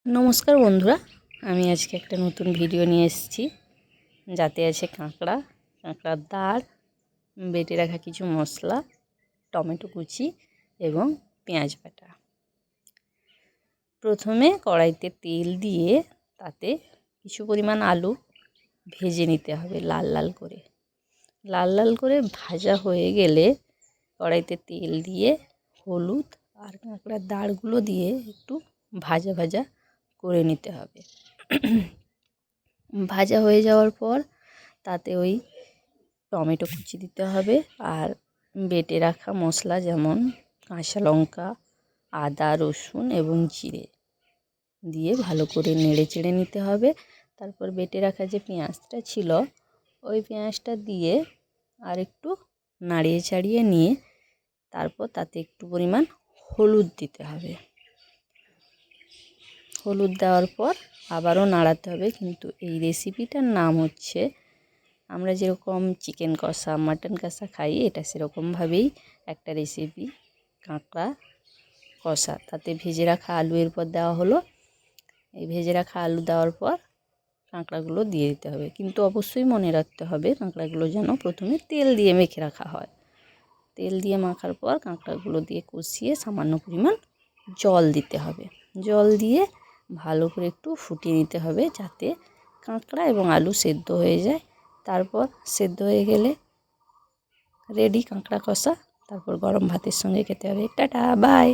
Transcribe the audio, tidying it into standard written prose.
নমস্কার বন্ধুরা, আমি আজকে একটা নতুন ভিডিও নিয়ে এসেছি। যাতে আছে কাঁকড়ার দাঁড়, বেটে রাখা কিছু মশলা, টমেটো কুচি এবং পেঁয়াজ বাটা। প্রথমে কড়াইতে তেল দিয়ে তাতে কিছু পরিমাণ আলু ভেজে নিতে হবে লাল লাল করে ভাজা হয়ে গেলে কড়াইতে তেল দিয়ে হলুদ আর কাঁকড়ার দাঁড়গুলো দিয়ে একটু ভাজা করে নিতে হবে। ভাজা হয়ে যাওয়ার পর তাতে ওই টমেটো কুচি দিতে হবে আর বেটে রাখা মশলা, যেমন কাঁচা লঙ্কা, আদা, রসুন এবং জিরে দিয়ে ভালো করে নেড়ে চেড়ে নিতে হবে। তারপর বেটে রাখা যে পেঁয়াজটা ছিল ওই পেঁয়াজটা দিয়ে আর একটু নাড়িয়ে চাড়িয়ে নিয়ে তারপর তাতে একটু পরিমাণ হলুদ দিতে হবে। হলুদ দেওয়ার পর আবারও নাড়াতে হবে। কিন্তু এই রেসিপিটার নাম হচ্ছে, আমরা যেরকম চিকেন কষা, মাটন কষা খাই, এটা সেরকমভাবেই একটা রেসিপি, কাঁকড়া কষা। তাতে ভেজে রাখা আলু এরপর দেওয়া হলো। এই ভেজে রাখা আলু দেওয়ার পর কাঁকড়াগুলো দিয়ে দিতে হবে। কিন্তু অবশ্যই মনে রাখতে হবে কাঁকড়াগুলো যেন প্রথমে তেল দিয়ে মেখে রাখা হয়। তেল দিয়ে মাখার পর কাঁকড়াগুলো দিয়ে কষিয়ে সামান্য পরিমাণ জল দিতে হবে। জল দিয়ে ভালো করে একটু ফুটিয়ে নিতে হবে যাতে কাঁকড়া এবং আলু সেদ্ধ হয়ে যায়। তারপর সেদ্ধ হয়ে গেলে রেডি কাঁকড়া কষা। তারপর গরম ভাতের সঙ্গে খেতে হবে। Tata, by.